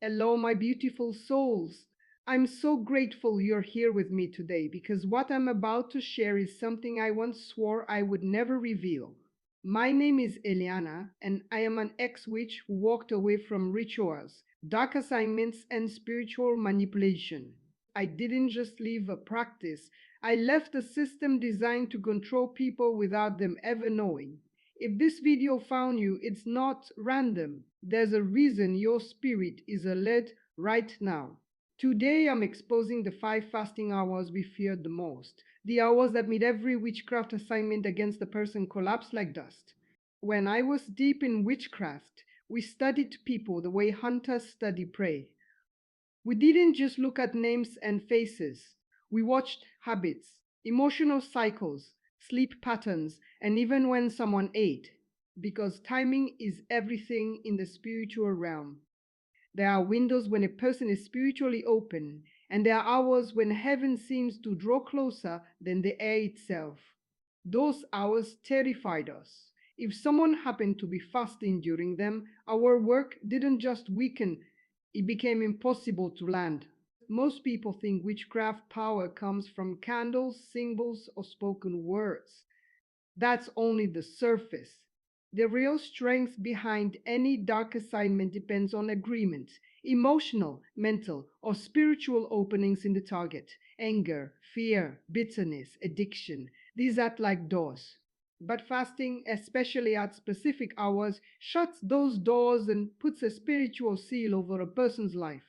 Hello, my beautiful souls. I'm so grateful you're here with me today because what I'm about to share is something I once swore I would never reveal. My name is Eliana, and I am an ex witch who walked away from rituals, dark assignments, and spiritual manipulation. I didn't just leave a practice, I left a system designed to control people without them ever knowing. If this video found you, it's not random. There's a reason your spirit is alert right now. Today I'm exposing the 5 fasting hours we feared the most. The hours that made every witchcraft assignment against the person collapse like dust. When I was deep in witchcraft, we studied people the way hunters study prey. We didn't just look at names and faces. We watched habits, emotional cycles, sleep patterns, and even when someone ate, because timing is everything in the spiritual realm. There are windows when a person is spiritually open, and there are hours when heaven seems to draw closer than the air itself. Those hours terrified us. If someone happened to be fasting during them, our work didn't just weaken, it became impossible to land. Most people think witchcraft power comes from candles, symbols, or spoken words. That's only the surface. The real strength behind any dark assignment depends on agreement, emotional, mental, or spiritual openings in the target. Anger, fear, bitterness, addiction, these act like doors. But fasting, especially at specific hours, shuts those doors and puts a spiritual seal over a person's life.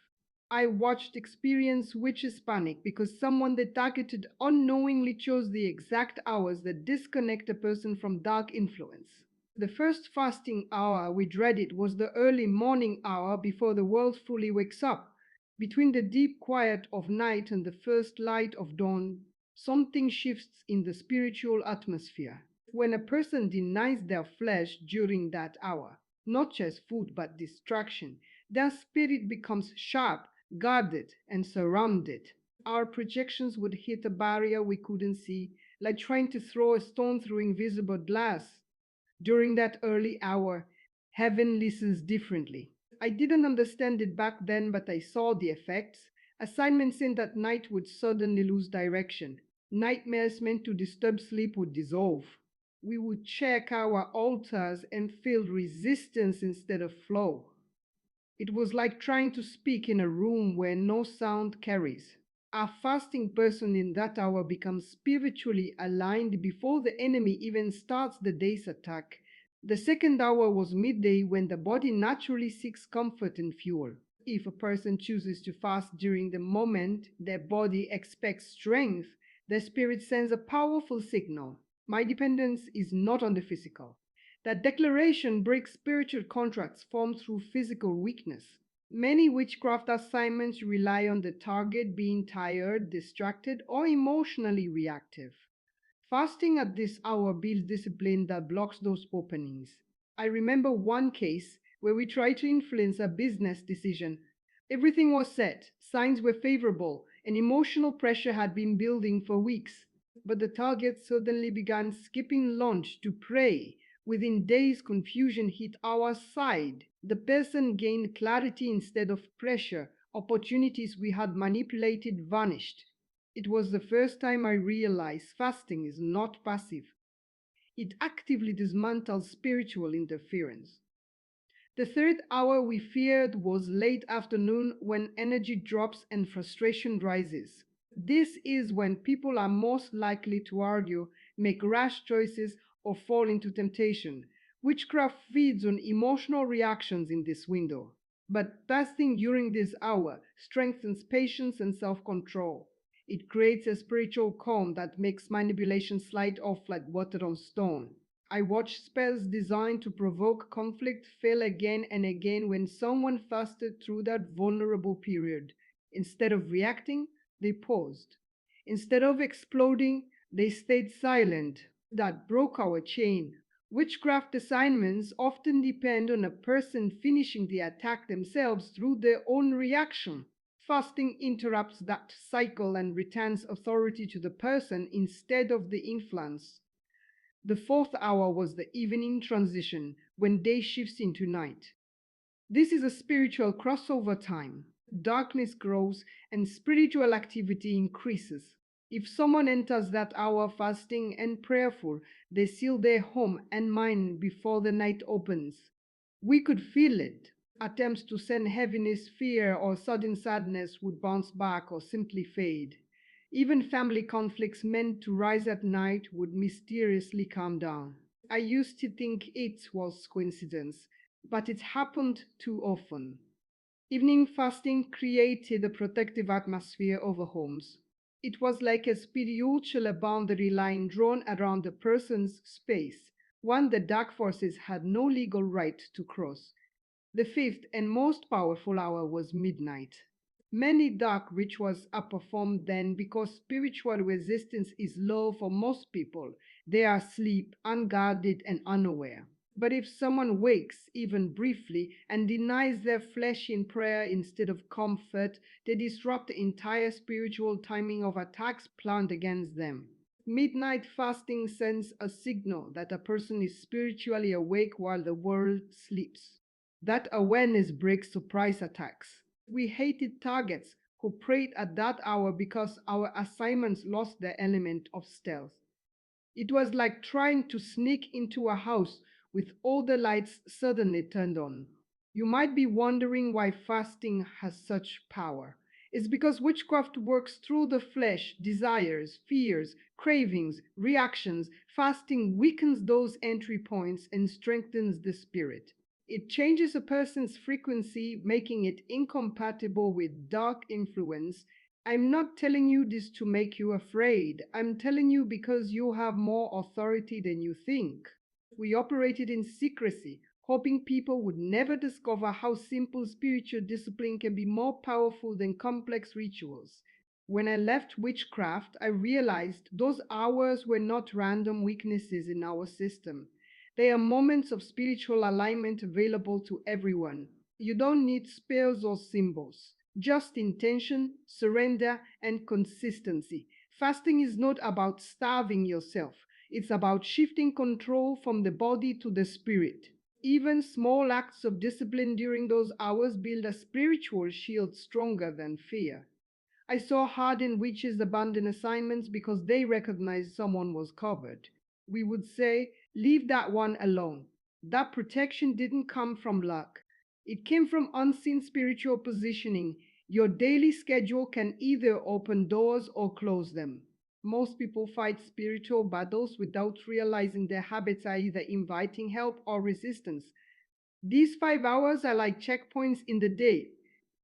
I watched experience witches panic because someone they targeted unknowingly chose the exact hours that disconnect a person from dark influence. The first fasting hour we dreaded was the early morning hour before the world fully wakes up. Between the deep quiet of night and the first light of dawn, something shifts in the spiritual atmosphere. When a person denies their flesh during that hour, not just food but distraction, their spirit becomes sharp, guarded, and surrounded. Our projections would hit a barrier we couldn't see, like trying to throw a stone through invisible glass. During that early hour, heaven listens differently. I didn't understand it back then, but I saw the effects. Assignments in that night would suddenly lose direction. Nightmares meant to disturb sleep would dissolve. We would check our altars and feel resistance instead of flow. It was like trying to speak in a room where no sound carries. A fasting person in that hour becomes spiritually aligned before the enemy even starts the day's attack. The second hour was midday when the body naturally seeks comfort and fuel. If a person chooses to fast during the moment their body expects strength, the spirit sends a powerful signal. My dependence is not on the physical. That declaration breaks spiritual contracts formed through physical weakness. Many witchcraft assignments rely on the target being tired, distracted, or emotionally reactive. Fasting at this hour builds discipline that blocks those openings. I remember one case where we tried to influence a business decision. Everything was set, signs were favorable, and emotional pressure had been building for weeks. But the target suddenly began skipping lunch to pray. Within days, confusion hit our side. The person gained clarity instead of pressure. Opportunities we had manipulated vanished. It was the first time I realized fasting is not passive. It actively dismantles spiritual interference. The third hour we feared was late afternoon when energy drops and frustration rises. This is when people are most likely to argue, make rash choices, or fall into temptation. Witchcraft feeds on emotional reactions in this window. But fasting during this hour strengthens patience and self control. It creates a spiritual calm that makes manipulation slide off like water on stone. I watched spells designed to provoke conflict fail again and again when someone fasted through that vulnerable period. Instead of reacting, they paused. Instead of exploding, they stayed silent. That broke our chain. Witchcraft assignments often depend on a person finishing the attack themselves through their own reaction. Fasting interrupts that cycle and returns authority to the person instead of the influence. The fourth hour was the evening transition, when day shifts into night. This is a spiritual crossover time. Darkness grows and spiritual activity increases. If someone enters that hour fasting and prayerful, they seal their home and mind before the night opens. We could feel it. Attempts to send heaviness, fear, or sudden sadness would bounce back or simply fade. Even family conflicts meant to rise at night would mysteriously calm down. I used to think it was coincidence, but it happened too often. Evening fasting created a protective atmosphere over homes. It was like a spiritual boundary line drawn around a person's space, one the dark forces had no legal right to cross. The fifth and most powerful hour was midnight. Many dark rituals are performed then because spiritual resistance is low for most people. They are asleep, unguarded, and unaware. But if someone wakes, even briefly, and denies their flesh in prayer instead of comfort, they disrupt the entire spiritual timing of attacks planned against them. Midnight fasting sends a signal that a person is spiritually awake while the world sleeps. That awareness breaks surprise attacks. We hated targets who prayed at that hour because our assignments lost their element of stealth. It was like trying to sneak into a house with all the lights suddenly turned on. You might be wondering why fasting has such power. It's because witchcraft works through the flesh, desires, fears, cravings, reactions. Fasting weakens those entry points and strengthens the spirit. It changes a person's frequency, making it incompatible with dark influence. I'm not telling you this to make you afraid. I'm telling you because you have more authority than you think. We operated in secrecy, hoping people would never discover how simple spiritual discipline can be more powerful than complex rituals. When I left witchcraft, I realized those hours were not random weaknesses in our system. They are moments of spiritual alignment available to everyone. You don't need spells or symbols, just intention, surrender, and consistency. Fasting is not about starving yourself, it's about shifting control from the body to the spirit. Even small acts of discipline during those hours build a spiritual shield stronger than fear. I saw hardened witches abandon assignments because they recognized someone was covered. We would say, leave that one alone. That protection didn't come from luck. It came from unseen spiritual positioning. Your daily schedule can either open doors or close them. Most people fight spiritual battles without realizing their habits are either inviting help or resistance. These 5 hours are like checkpoints in the day.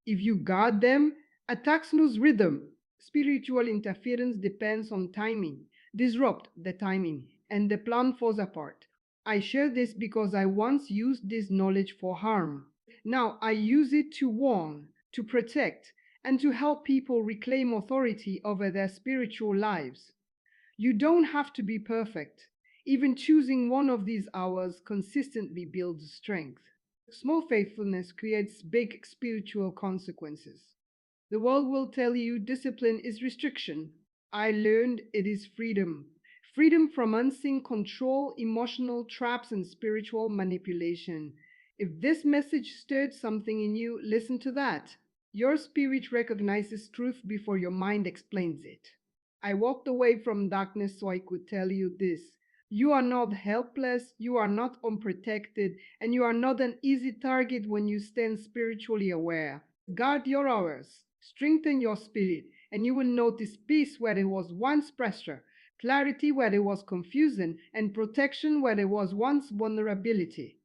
If you guard them, attacks lose rhythm. Spiritual interference depends on timing. Disrupt the timing, and the plan falls apart. I share this because I once used this knowledge for harm. Now I use it to warn, to protect, and to help people reclaim authority over their spiritual lives. You don't have to be perfect. Even choosing one of these hours consistently builds strength. Small faithfulness creates big spiritual consequences. The world will tell you discipline is restriction. I learned it is freedom. Freedom from unseen control, emotional traps, and spiritual manipulation. If this message stirred something in you, listen to that. Your spirit recognizes truth before your mind explains it. I walked away from darkness so I could tell you this. You are not helpless, you are not unprotected, and you are not an easy target when you stand spiritually aware. Guard your hours, strengthen your spirit, and you will notice peace where there was once pressure, clarity where there was confusion, and protection where there was once vulnerability.